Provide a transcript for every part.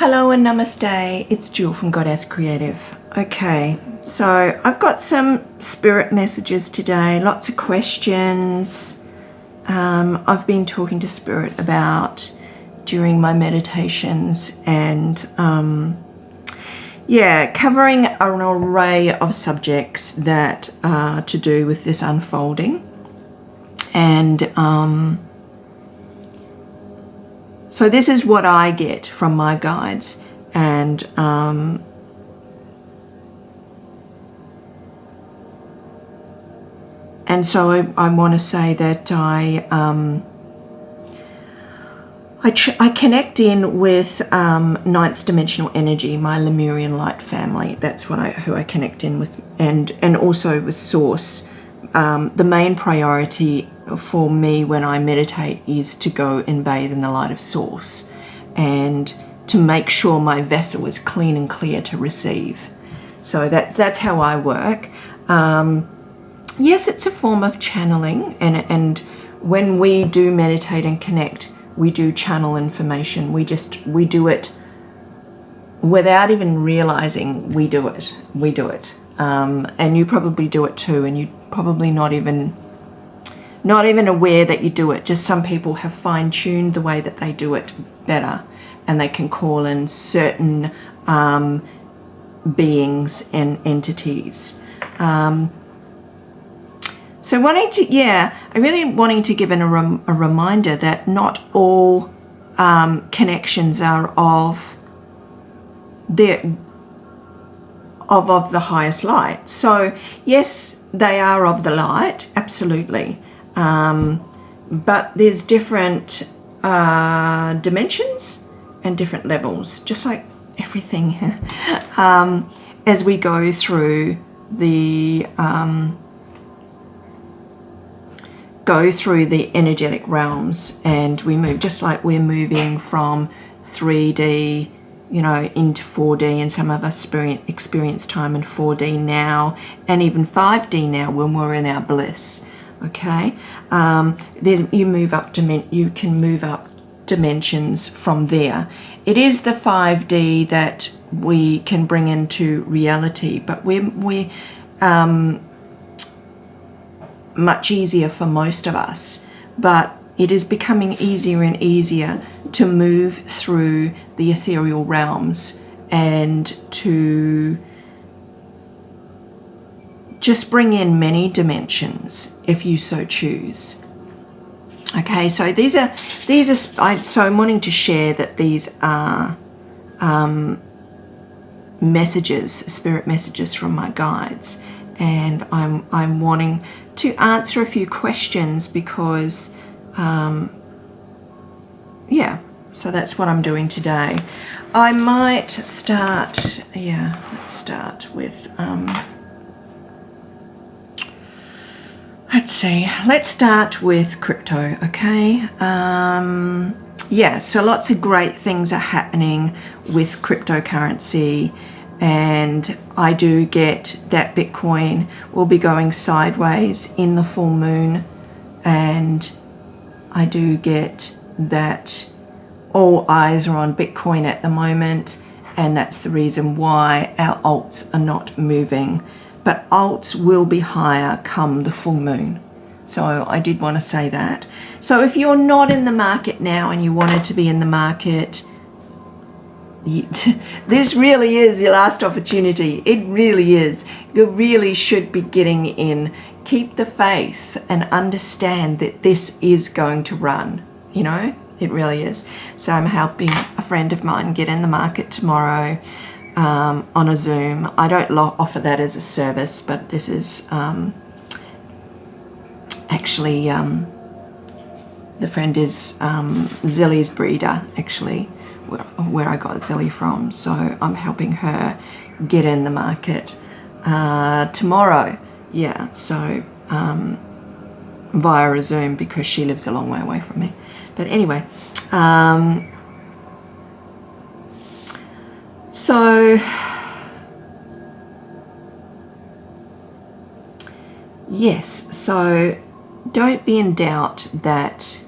Hello and namaste, it's Jewel from Goddess Creative. Okay, so I've got some spirit messages today, lots of questions. I've been talking to spirit about during my meditations and covering an array of subjects that are to do with this unfolding. And so this is what I get from my guides, and so I want to say that I connect in with ninth dimensional energy, my Lemurian light family. That's who I connect in with, and also with Source. The main priority for me when I meditate is to go and bathe in the light of Source and to make sure my vessel is clean and clear to receive. So that's how I work. Yes, it's a form of channeling, and when we do meditate and connect, we do channel information. We do it without even realizing we do it. And you probably do it too, and you probably not even aware that you do it. Just some people have fine-tuned the way that they do it better, and they can call in certain beings and entities. So wanting to give a reminder that not all connections are of the highest light. So yes, they are of the light, absolutely. But there's different dimensions and different levels, just like everything. As we go through the energetic realms, and we move, just like we're moving from 3D, into 4D, and some of us experience time in 4D now, and even 5D now when we're in our bliss. Okay, you can move up dimensions from there. It is the 5D that we can bring into reality, but we're much easier for most of us, but it is becoming easier and easier to move through the ethereal realms and to just bring in many dimensions if you so choose. Okay, so so I'm wanting to share that these are messages, spirit messages from my guides, and I'm wanting to answer a few questions because so that's what I'm doing today. I might start, let's start with let's start with crypto, okay? So lots of great things are happening with cryptocurrency, and I do get that Bitcoin will be going sideways in the full moon, and I do get that all eyes are on Bitcoin at the moment, and that's the reason why our alts are not moving. But alts will be higher come the full moon. So I did want to say that. So if you're not in the market now and you wanted to be in the market, this really is your last opportunity. It really is. You really should be getting in. Keep the faith and understand that this is going to run. It really is. So I'm helping a friend of mine get in the market tomorrow on a Zoom. I don't offer that as a service, but this is actually the friend is Zelly's breeder, actually, where I got Zelly from. So I'm helping her get in the market tomorrow. So via a Zoom, because she lives a long way away from me. But anyway, so yes, so don't be in doubt that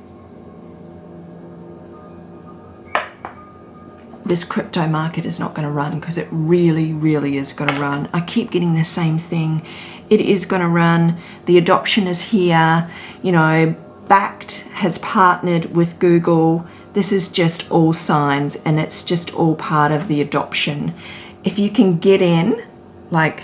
this crypto market is not going to run, because it really, really is going to run. I keep getting the same thing. It is going to run. The adoption is here. You know, Backed has partnered with Google. This is just all signs, and it's just all part of the adoption. If you can get in, like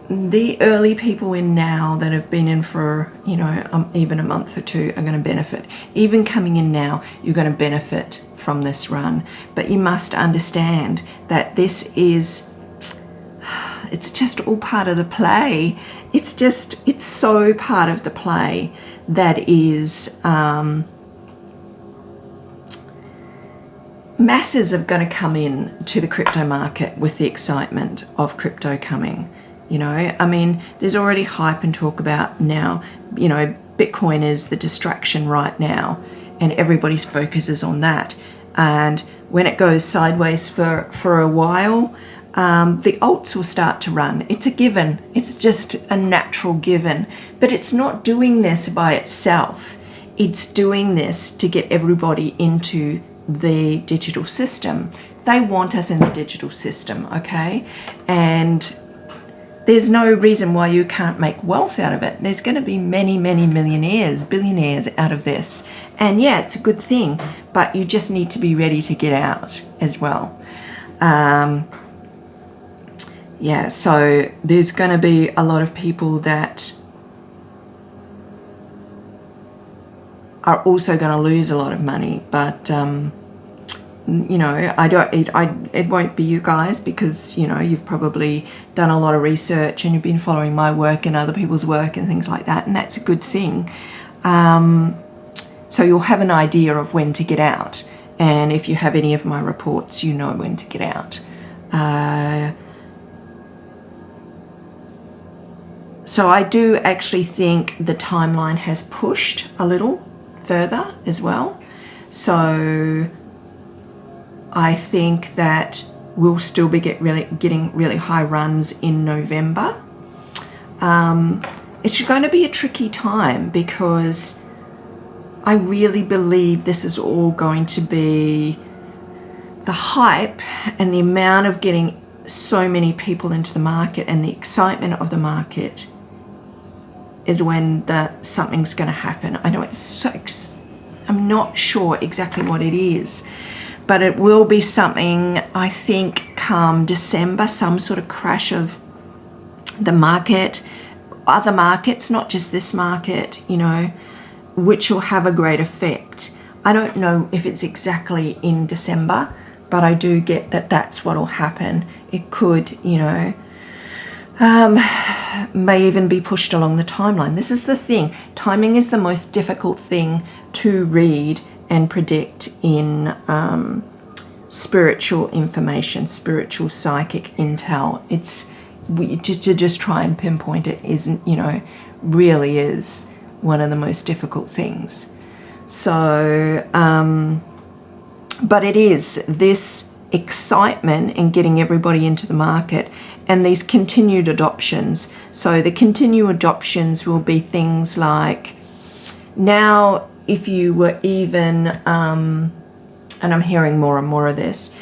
the early people in now that have been in for, you know, even a month or two are going to benefit. Even coming in now, you're going to benefit from this run. But you must understand that this is, it's just all part of the play. It's so part of the play that is, masses are going to come in to the crypto market with the excitement of crypto coming. You know, I mean, there's already hype and talk about now, you know, Bitcoin is the distraction right now, and everybody's focus is on that. And when it goes sideways for a while, the alts will start to run. It's a given. It's just a natural given. But it's not doing this by itself. It's doing this to get everybody into the digital system. They want us in the digital system, okay? And there's no reason why you can't make wealth out of it. There's going to be many, many millionaires, billionaires out of this. And yeah, it's a good thing, but you just need to be ready to get out as well. Yeah, so there's going to be a lot of people that are also going to lose a lot of money, but you know, it won't be you guys, because, you know, you've probably done a lot of research and you've been following my work and other people's work and things like that, and that's a good thing. So you'll have an idea of when to get out, and if you have any of my reports, you know when to get out. So I do actually think the timeline has pushed a little further as well. So I think that we'll still be getting really high runs in November. It's going to be a tricky time, because I really believe this is all going to be the hype and the amount of getting so many people into the market and the excitement of the market is when something's going to happen. I know I'm not sure exactly what it is, but it will be something, I think, come December, some sort of crash of the market, other markets, not just this market, you know, which will have a great effect. I don't know if it's exactly in December, but I do get that that's what will happen. It could, you know, may even be pushed along the timeline. This is the thing. Timing is the most difficult thing to read and predict in spiritual information, spiritual psychic intel. To just try and pinpoint it isn't, you know, really is one of the most difficult things. So, but it is this excitement in getting everybody into the market and these continued adoptions. So the continued adoptions will be things like, now if you were even, and I'm hearing more and more of this,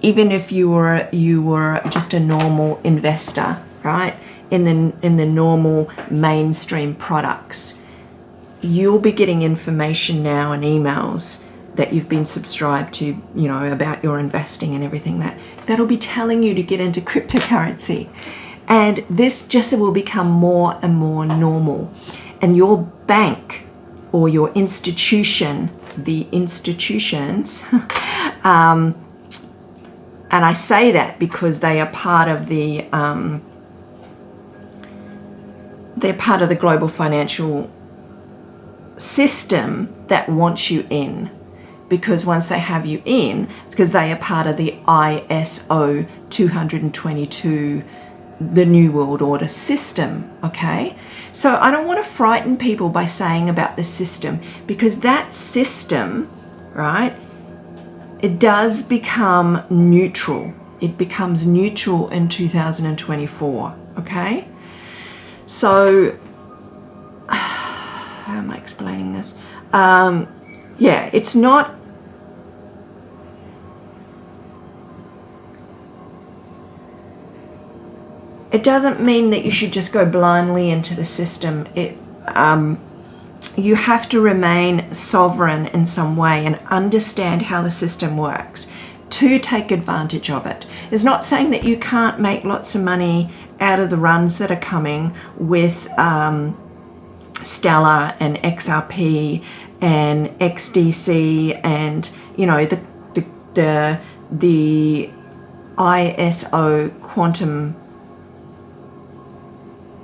even if you were just a normal investor, right, in the normal mainstream products, you'll be getting information now and emails that you've been subscribed to, you know, about your investing and everything, that'll be telling you to get into cryptocurrency. And this just will become more and more normal. And your bank or your institution, the institutions, and I say that because they are part of the they're part of the global financial system that wants you in. Because once they have you in, it's because they are part of the ISO 222, the New World Order system, okay? So I don't want to frighten people by saying about the system, because that system, right, it does become neutral. It becomes neutral in 2024, okay? So, how am I explaining this? Yeah, it's not it doesn't mean that you should just go blindly into the system. You have to remain sovereign in some way and understand how the system works to take advantage of it. It's not saying that you can't make lots of money out of the runs that are coming with Stellar and XRP and XDC and, you know, the ISO quantum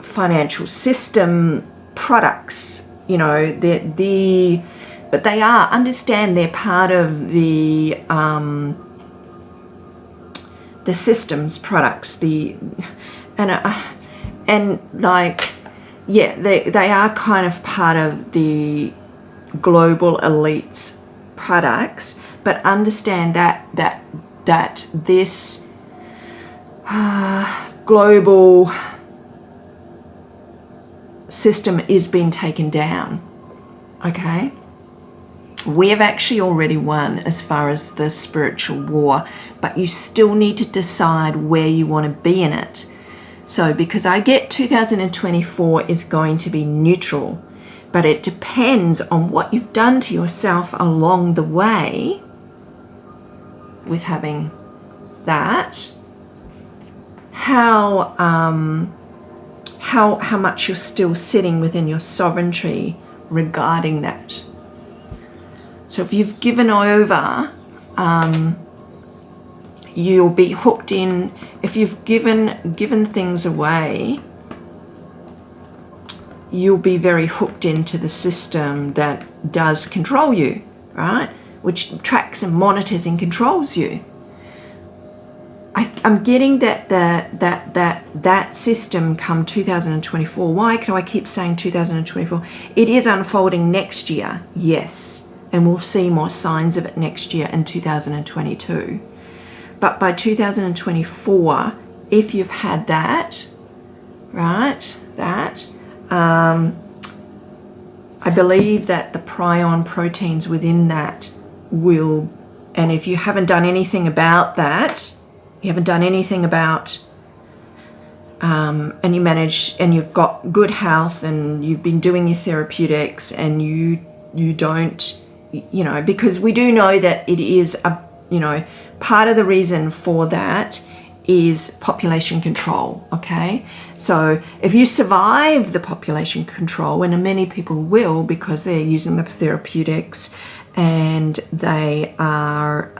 financial system products, you know, but they are, understand they're part of the systems products, and like, yeah, they are kind of part of the global elites products, but understand that this global system is being taken down. Okay, we have actually already won as far as the spiritual war, but you still need to decide where you want to be in it. So because I get 2024 is going to be neutral, but it depends on what you've done to yourself along the way with having that, how much you're still sitting within your sovereignty regarding that. So if you've given over, you'll be hooked in. If you've given things away, you'll be very hooked into the system that does control you, right? Which tracks and monitors and controls you. I'm getting that system come 2024. Why do I keep saying 2024? It is unfolding next year, yes, and we'll see more signs of it next year in 2022. But by 2024, if you've had that, right, I believe that the prion proteins within that will, and if you haven't done anything about that, you haven't done anything about, and you manage, and you've got good health, and you've been doing your therapeutics, and you don't, you know, because we do know that it is a, you know, part of the reason for that is population control. Okay, so if you survive the population control, and many people will because they're using the therapeutics and they are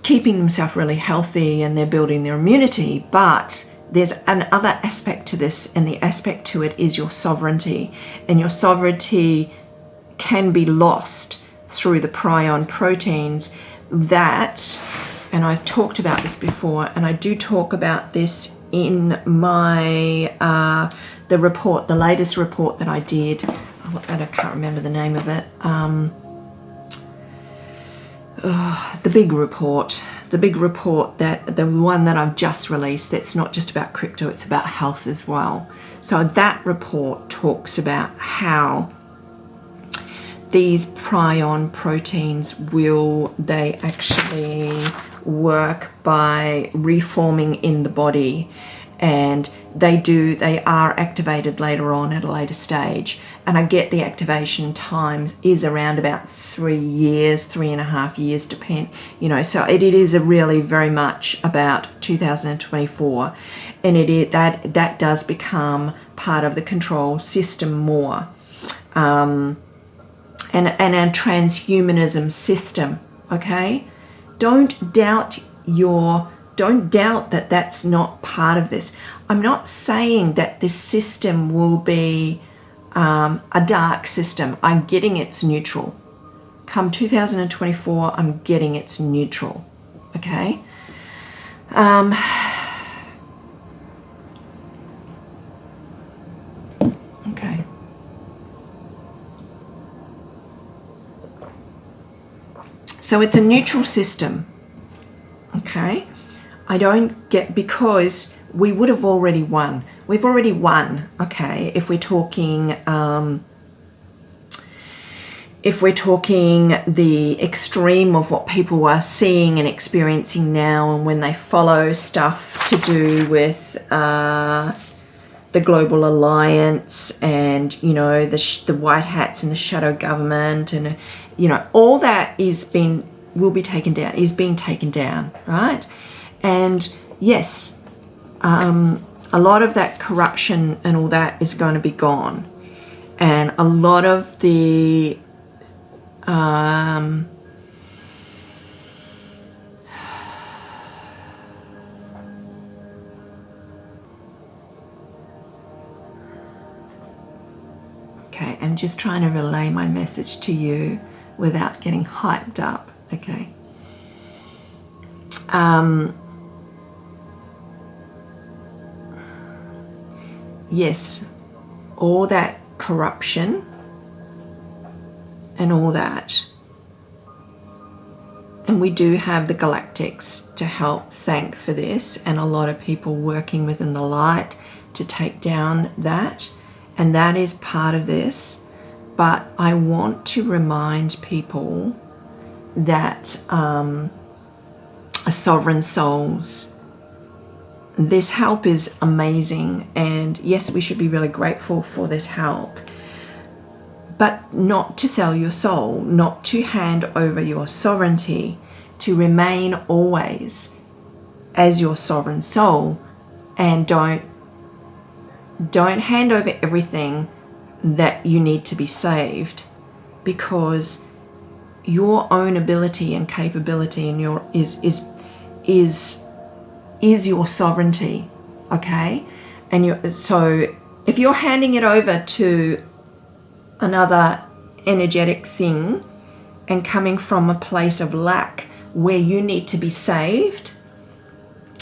keeping themselves really healthy and they're building their immunity. But there's another aspect to this, and the aspect to it is your sovereignty, and your sovereignty can be lost through the prion proteins that, and I've talked about this before, and I do talk about this in my the report, the latest report that I did, and I can't remember the name of it, the big report, that the one that I've just released, that's not just about crypto, it's about health as well. So that report talks about how these prion proteins they actually work by reforming in the body, and they are activated later on at a later stage. And I get the activation times is around about 3 years, 3.5 years, depend, you know, so it is a really very much about 2024, and that does become part of the control system more. And a transhumanism system, okay? Don't doubt that that's not part of this. I'm not saying that this system will be a dark system. I'm getting it's neutral. Come 2024, I'm getting it's neutral, okay? Okay. So it's a neutral system, okay? I don't get, because we would have already won. We've already won, okay, if we're talking if we're talking the extreme of what people are seeing and experiencing now, and when they follow stuff to do with the Global Alliance and, you know, the white hats and the shadow government, and, you know, all that is being taken down, right? And yes, a lot of that corruption and all that is going to be gone, and a lot of the okay, I'm just trying to relay my message to you without getting hyped up, okay? Yes, all that corruption and all that. And we do have the galactics to help thank for this, and a lot of people working within the light to take down that. And that is part of this. But I want to remind people that as sovereign souls, this help is amazing. And yes, we should be really grateful for this help. But not to sell your soul, not to hand over your sovereignty, to remain always as your sovereign soul, and don't hand over everything that you need to be saved, because your own ability and capability and is your sovereignty, okay? And so if you're handing it over to another energetic thing and coming from a place of lack where you need to be saved,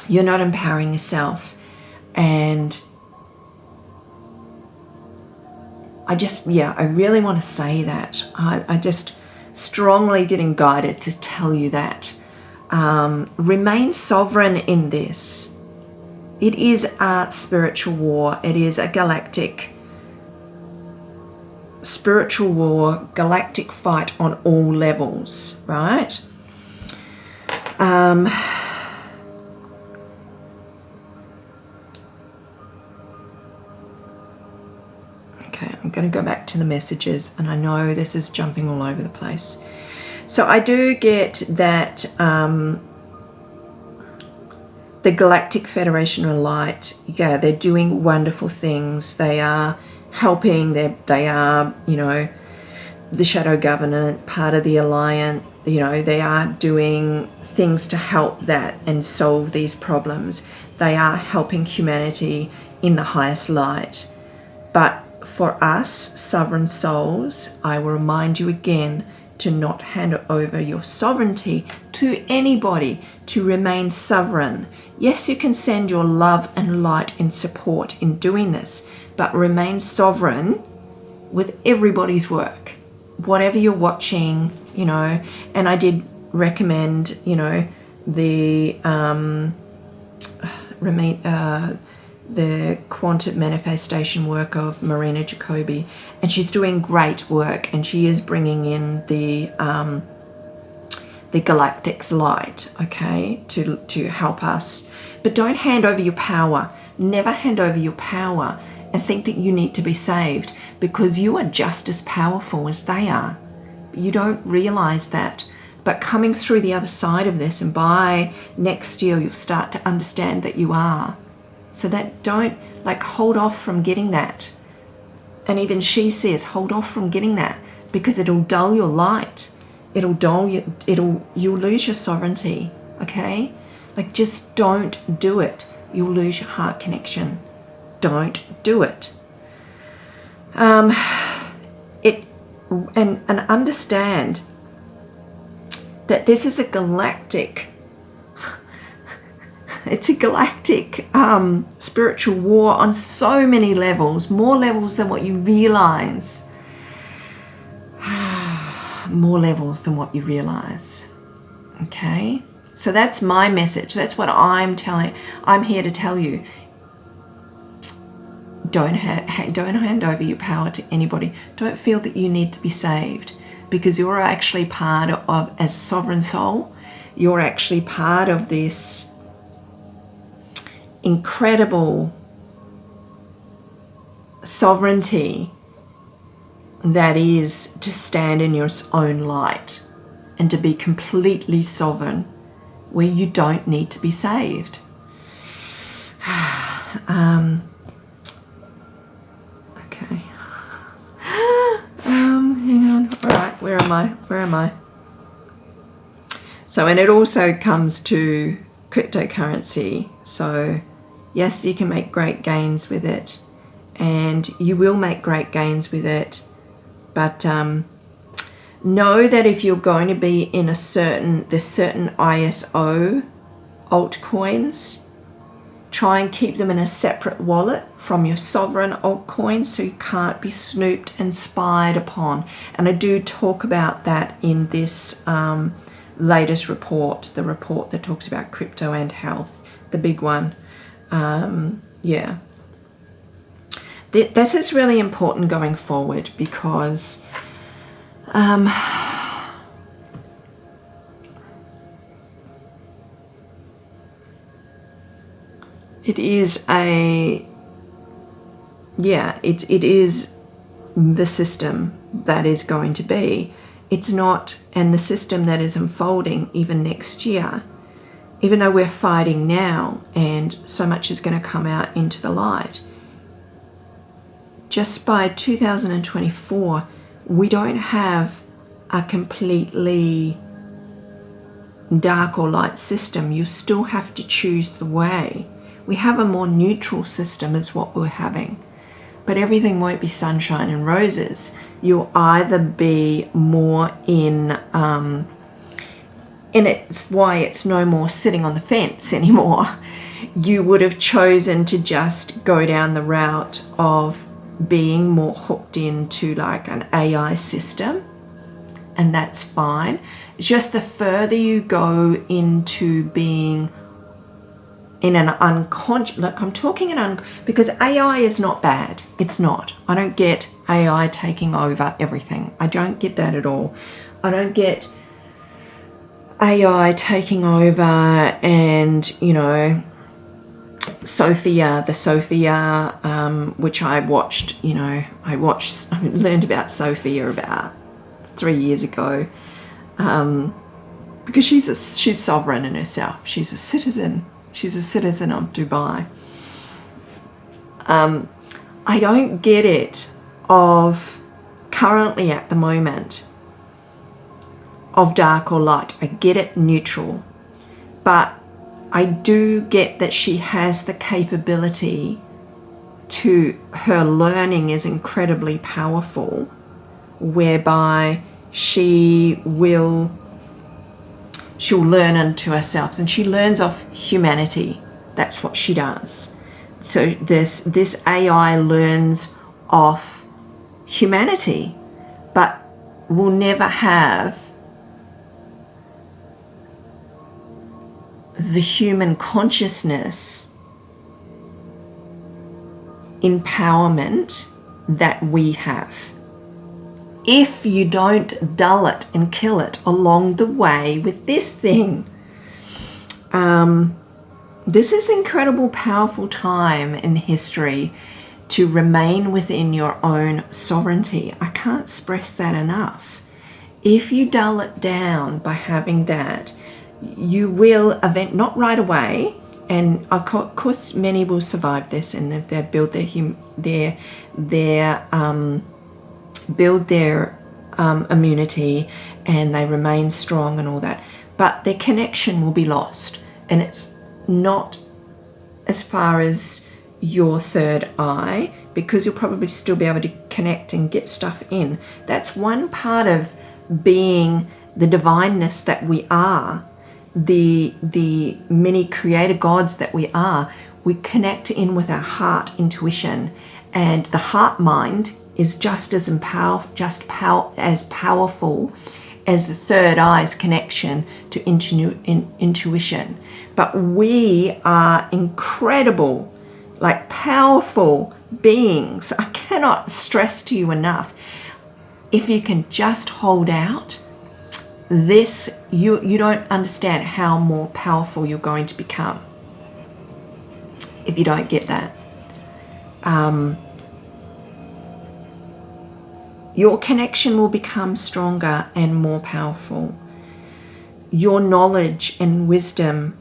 you're not empowering yourself. And I really want to say that. I just strongly getting guided to tell you that. Remain sovereign in this. It is a spiritual war. It is a galactic spiritual war, galactic fight on all levels, right? Okay, I'm going to go back to the messages, and I know this is jumping all over the place. So I do get that the Galactic Federation of Light, yeah, they're doing wonderful things. They are helping, they are, you know, the shadow government, part of the alliance, you know, they are doing things to help that and solve these problems. They are helping humanity in the highest light. But for us, sovereign souls, I will remind you again to not hand over your sovereignty to anybody, to remain sovereign. Yes, you can send your love and light and support in doing this, but remain sovereign with everybody's work. Whatever you're watching, you know, and I did recommend, you know, the quantum manifestation work of Marina Jacobi, and she's doing great work, and she is bringing in the galactic's light, okay, to help us. But don't hand over your power. Never hand over your power and think that you need to be saved, because you are just as powerful as they are. You don't realize that. But coming through the other side of this, and by next year you'll start to understand that you are. So that don't, like, hold off from getting that. And even she says, hold off from getting that, because it'll dull your light. It'll dull you, you'll lose your sovereignty, okay? Like, just don't do it. You'll lose your heart connection. Don't do it. And understand that this is a galactic, it's a galactic spiritual war on so many levels, more levels than what you realize. More levels than what you realize. Okay? So that's my message. That's what I'm here to tell you. Don't hand over your power to anybody. Don't feel that you need to be saved. because you're actually part of, as a sovereign soul, you're actually part of this incredible sovereignty that is to stand in your own light and to be completely sovereign, where you don't need to be saved. Okay. Hang on. All right, where am I? So, and it also comes to cryptocurrency. So, yes, you can make great gains with it, and you will make great gains with it. But know that if you're going to be in there's certain ISO altcoins, try and keep them in a separate wallet from your sovereign altcoins so you can't be snooped and spied upon. And I do talk about that in this latest report, the report that talks about crypto and health, the big one. Yeah. This is really important going forward because it is it is the system that is going to be. It's not, and the system that is unfolding even next year, even though we're fighting now and so much is going to come out into the light, just by 2024, we don't have a completely dark or light system. You still have to choose the way. We have a more neutral system is what we're having. But everything won't be sunshine and roses. You'll either be more in it's why it's no more sitting on the fence anymore. You would have chosen to just go down the route of being more hooked into like an AI system, and that's fine. It's just the further you go into being in an unconscious, like I'm talking because AI is not bad. It's not. I don't get AI taking over everything. I don't get that at all. I don't get AI taking over and, you know, Sophia, which I watched, I learned about Sophia about 3 years ago, because she's sovereign in herself. She's a citizen of Dubai. I don't get it of currently at the moment of dark or light. I get it neutral, but I do get that she has the capability to, her learning is incredibly powerful, whereby she'll learn unto herself, and she learns off humanity. That's what she does. So this AI learns off humanity, but will never have the human consciousness empowerment that we have, if you don't dull it and kill it along the way with this thing. This is an incredible, powerful time in history to remain within your own sovereignty. I can't stress that enough. If you dull it down by having that, you will not right away, and of course many will survive this, and if they build their immunity and they remain strong and all that, but their connection will be lost. And it's not as far as your third eye, because you'll probably still be able to connect and get stuff in. That's one part of being the divineness that we are, the many creator gods that we are. We connect in with our heart intuition, and the heart mind is just as powerful as the third eye's connection to intuition. But we are incredible, like powerful beings. I cannot stress to you enough. if you can just hold out, this, you don't understand how more powerful you're going to become if you don't get that. Your connection will become stronger and more powerful. Your knowledge and wisdom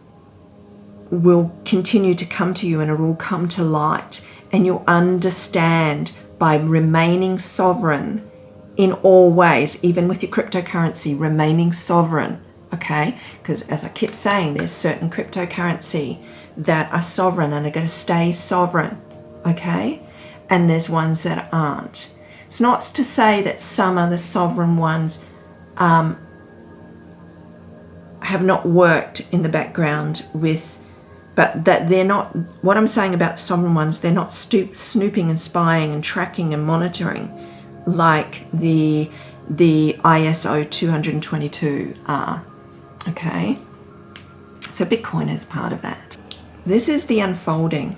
will continue to come to you, and it will come to light, and you'll understand by remaining sovereign in all ways, even with your cryptocurrency, remaining sovereign, okay? Because as I keep saying, there's certain cryptocurrency that are sovereign and are going to stay sovereign, okay? And there's ones that aren't. It's not to say that some of the sovereign ones have not worked in the background with, but that they're not, what I'm saying about sovereign ones, they're not snooping and spying and tracking and monitoring like the ISO 222 are, okay? So Bitcoin is part of that. This is the unfolding.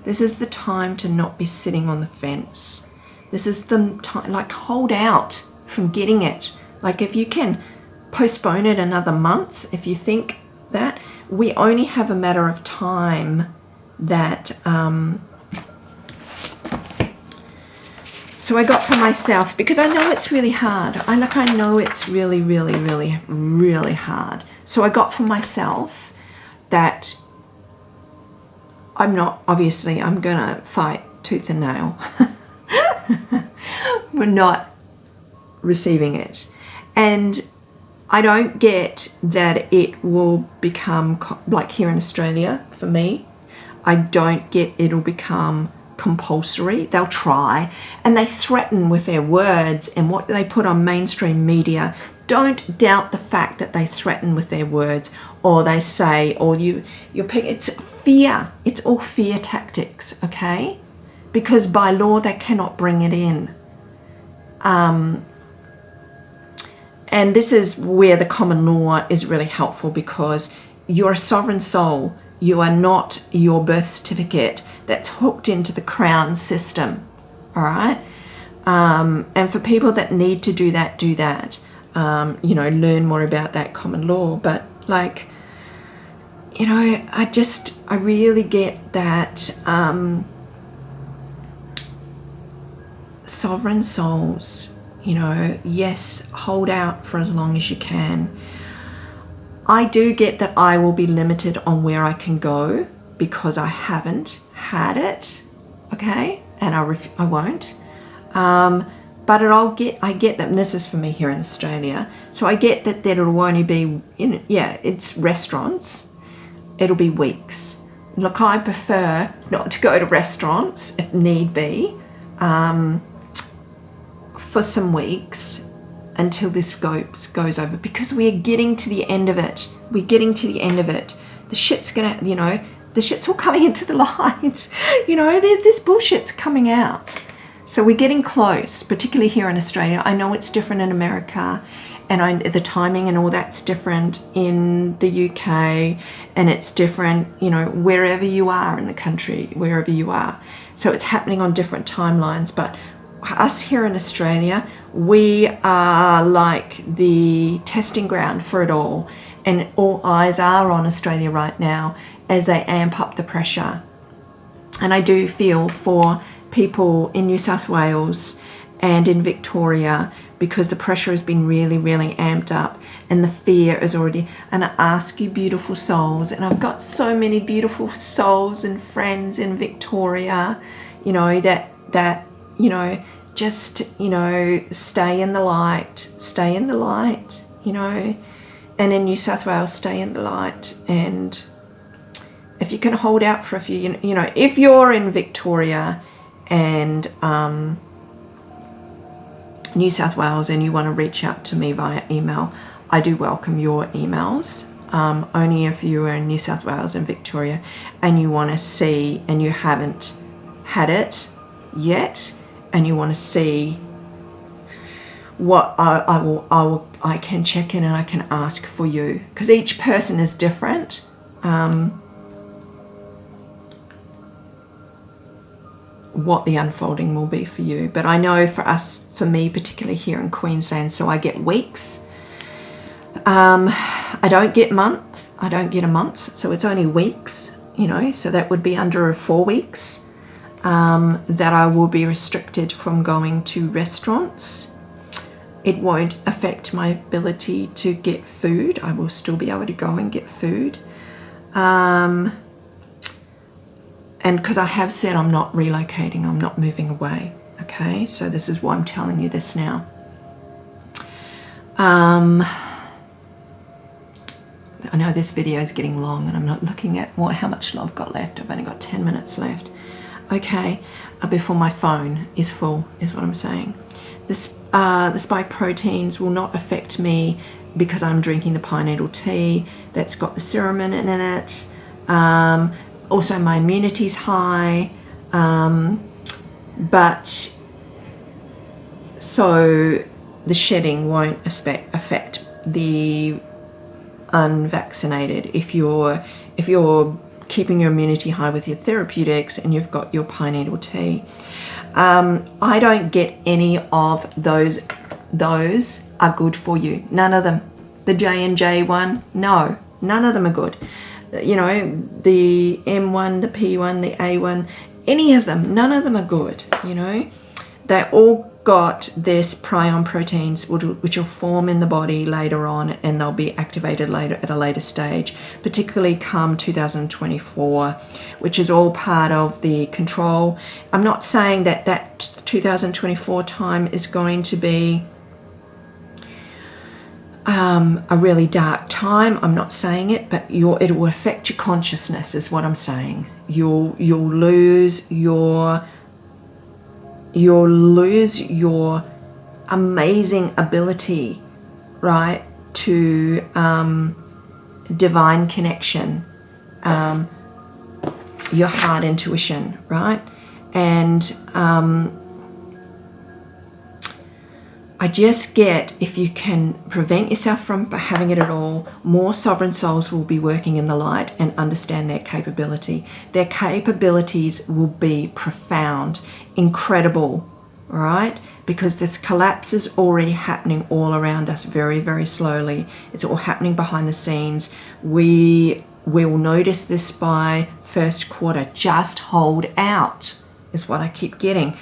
This is the time to not be sitting on the fence. This is the time, like, hold out from getting it. Like, if you can postpone it another month, if you think that, we only have a matter of time that, so I got for myself, because I know it's really hard. I know it's really, really, really, really hard. So I got for myself that I'm gonna fight tooth and nail. We're not receiving it. And I don't get that it will become, like here in Australia, for me, I don't get it'll become compulsory. They'll try, and they threaten with their words and what they put on mainstream media. Don't doubt the fact that they threaten with their words, or they say, or it's fear. It's all fear tactics, okay? Because by law they cannot bring it in. And this is where the common law is really helpful, because you're a sovereign soul. You are not your birth certificate that's hooked into the crown system, all right? And for people that need to do that, do that. Learn more about that common law. But like, I really get that sovereign souls, yes, hold out for as long as you can. I do get that I will be limited on where I can go because I haven't had it, okay? And I won't. But I get that, and this is for me here in Australia, so I get that it'll only be, it's restaurants. It'll be weeks. Look, I prefer not to go to restaurants if need be for some weeks until this goes over, because we are getting to the end of it. We're getting to the end of it. The shit's gonna, the shit's all coming into the light. This bullshit's coming out. So we're getting close, particularly here in Australia. I know it's different in America, and the timing and all that's different in the UK, and it's different, wherever you are in the country, wherever you are. So it's happening on different timelines. But us here in Australia, we are like the testing ground for it all, and all eyes are on Australia right now as they amp up the pressure. And I do feel for people in New South Wales and in Victoria, because the pressure has been really, really amped up, and the fear is already. And I ask you, beautiful souls, and I've got so many beautiful souls and friends in Victoria, that just, stay in the light, and in New South Wales, stay in the light. And if you can hold out for a few, if you're in Victoria and New South Wales and you want to reach out to me via email, I do welcome your emails. Only if you are in New South Wales and Victoria and you want to see, and you haven't had it yet, and you want to see what I can check in and I can ask for you, because each person is different. what the unfolding will be for you. But I know for us, for me, particularly here in Queensland, so I get weeks. I don't get month. I don't get a month, so it's only weeks, you know, so that would be under 4 weeks that I will be restricted from going to restaurants. It won't affect my ability to get food. I will still be able to go and get food. And because I have said I'm not relocating, I'm not moving away, okay? So this is why I'm telling you this now. I know this video is getting long and I'm not looking at how much I've got left. I've only got 10 minutes left. Okay, before my phone is full, is what I'm saying. The spike proteins will not affect me because I'm drinking the pine needle tea that's got the cerumen in it. Also, my immunity's high, but so the shedding won't affect the unvaccinated. If you're keeping your immunity high with your therapeutics and you've got your pine needle tea, I don't get any of those. Those are good for you. None of them. The J&J one, no, none of them are good. You know, the M1, the P1, the A1, any of them, none of them are good, you know. They all got this prion proteins which will form in the body later on, and they'll be activated later at a later stage, particularly come 2024, which is all part of the control. I'm not saying that 2024 time is going to be a really dark time. I'm not saying it, but it will affect your consciousness is what I'm saying. You'll lose your amazing ability, right, to divine connection, your heart intuition, right? And I just get, if you can prevent yourself from having it at all, more sovereign souls will be working in the light and understand their capability. Their capabilities will be profound, incredible, all right? Because this collapse is already happening all around us very, very slowly. It's all happening behind the scenes. We will notice this by first quarter. Just hold out is what I keep getting.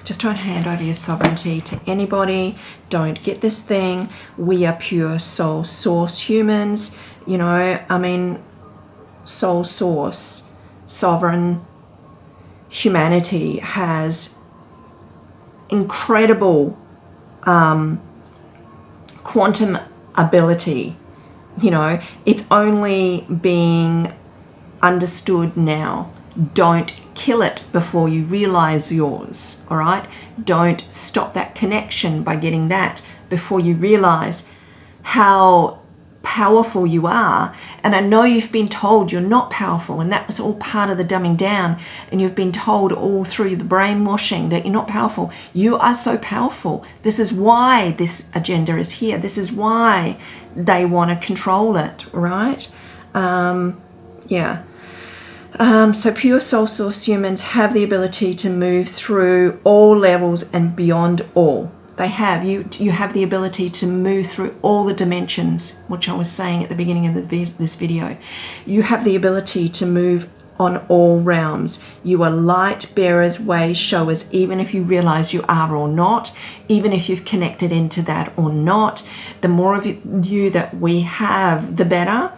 Just don't hand over your sovereignty to anybody. Don't get this thing. We are pure soul source humans. You know, I mean, soul source, sovereign humanity has incredible quantum ability. You know, it's only being understood now. Don't kill it before you realize yours, all right? Don't stop that connection by getting that before you realize how powerful you are. And I know you've been told you're not powerful, and that was all part of the dumbing down, and you've been told all through the brainwashing that you're not powerful. You are so powerful. This is why this agenda is here. This is why they want to control it, right? So pure soul source humans have the ability to move through all levels and beyond all. They have. You have the ability to move through all the dimensions, which I was saying at the beginning of this video. You have the ability to move on all realms. You are light bearers, way showers, even if you realize you are or not, even if you've connected into that or not. The more of you that we have, the better.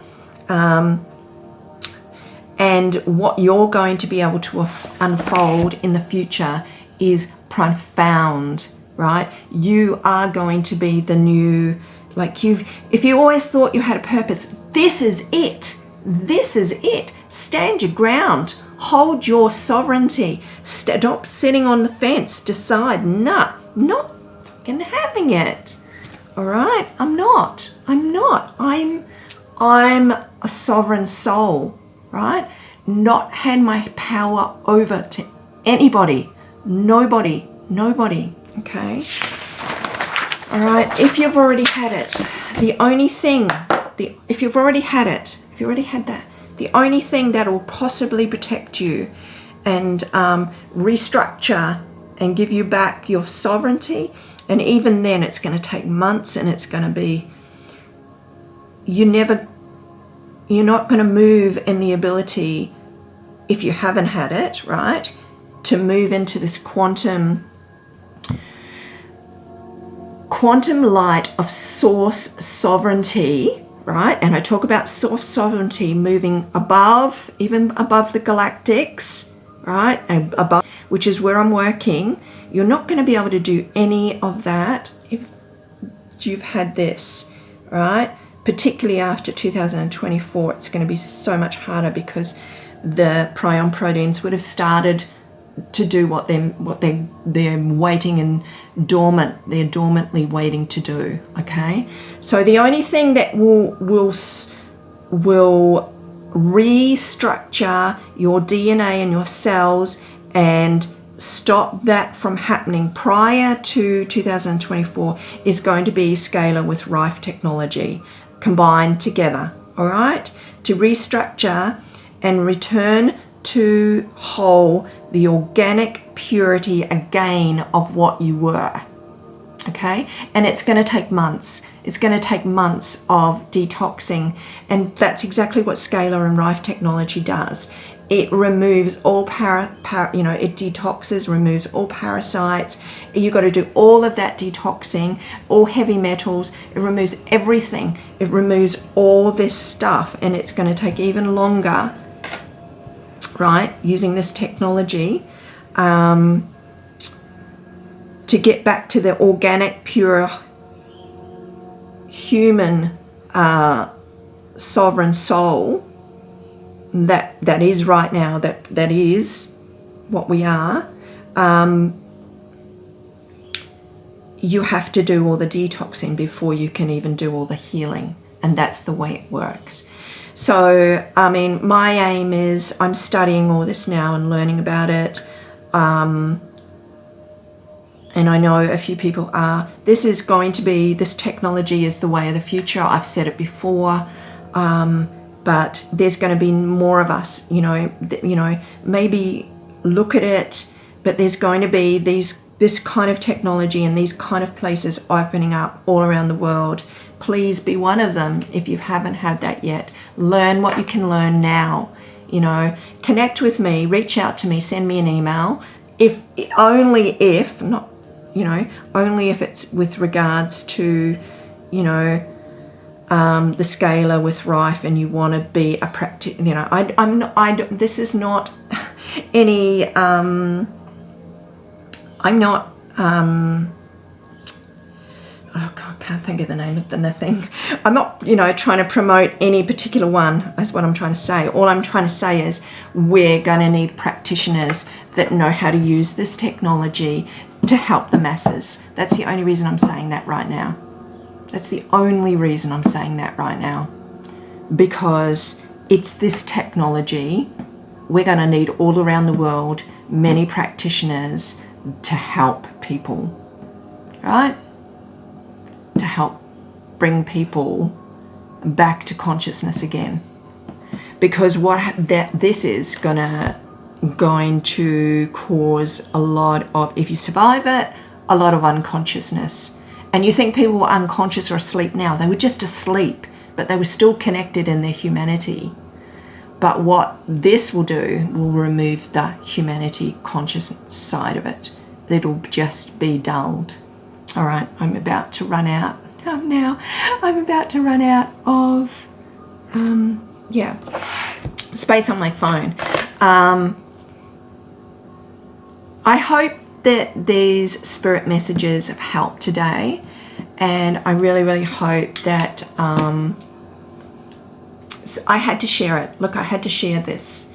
And what you're going to be able to unfold in the future is profound, right? You are going to be the new, if you always thought you had a purpose, this is it. This is it. Stand your ground. Hold your sovereignty. Stop sitting on the fence. Decide, nah, not fucking having it. All right? I'm not. I'm a sovereign soul. Right? Not hand my power over to anybody. Nobody. Okay? All right? If you've already had it, if you already had that, The only thing that will possibly protect you and restructure and give you back your sovereignty, and even then it's going to take months, and it's going to be, you're not going to move in the ability, if you haven't had it, right, to move into this quantum light of source sovereignty, right? And I talk about source sovereignty moving above, even above the galactics, right? And above, which is where I'm working. You're not going to be able to do any of that if you've had this, right? Particularly after 2024, it's going to be so much harder, because the prion proteins would have started to do what they're waiting and they're dormantly waiting to do. Okay, so the only thing that will restructure your DNA and your cells and stop that from happening prior to 2024 is going to be scalar with Rife technology combined together, all right, to restructure and return to whole the organic purity again of what you were. Okay, and it's going to take months. It's going to take months of detoxing, and that's exactly what scalar and Rife technology does. It removes all it detoxes, removes all parasites. You've got to do all of that detoxing, all heavy metals. It removes everything. It removes all this stuff, and it's going to take even longer, right, using this technology to get back to the organic, pure, human, sovereign soul that is right now, that is what we are. You have to do all the detoxing before you can even do all the healing, and that's the way it works. So, I mean, my aim is, I'm studying all this now and learning about it. And I know a few people are. This technology is the way of the future. I've said it before. But there's going to be more of us, maybe look at it, but there's going to be this kind of technology and these kind of places opening up all around the world. Please be one of them if you haven't had that yet. Learn what you can learn now. Connect with me, reach out to me, send me an email. Only if it's with regards to, the scalar with Rife, and you want to be a practitioner. This is not any. I'm not. Oh God, can't think of the name of the thing. I'm not, trying to promote any particular one. That's what I'm trying to say. All I'm trying to say is we're going to need practitioners that know how to use this technology to help the masses. That's the only reason I'm saying that right now. That's the only reason I'm saying that right now. Because it's this technology. We're going to need all around the world many practitioners to help people, right? To help bring people back to consciousness again. Because this is going to cause a lot of, if you survive it, a lot of unconsciousness. And you think people were unconscious or asleep now. They were just asleep, but they were still connected in their humanity. But what this will do will remove the humanity consciousness side of it. It'll just be dulled. All right, I'm about to run out. Now I'm about to run out of space on my phone. I hope that these spirit messages have helped today, and I really, really hope that so I had to share it. Look, I had to share this.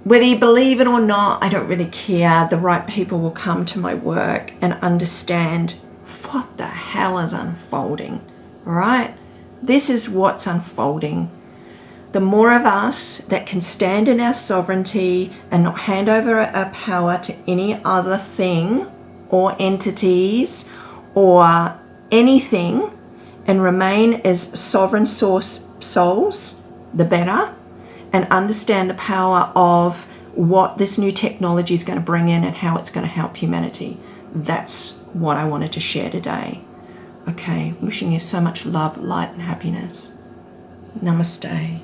Whether you believe it or not, I don't really care. The right people will come to my work and understand what the hell is unfolding, all right? This is what's unfolding. The more of us that can stand in our sovereignty and not hand over our power to any other thing or entities or anything, and remain as sovereign source souls, the better. and understand the power of what this new technology is going to bring in and how it's going to help humanity. That's what I wanted to share today. Okay, wishing you so much love, light, and happiness. Namaste.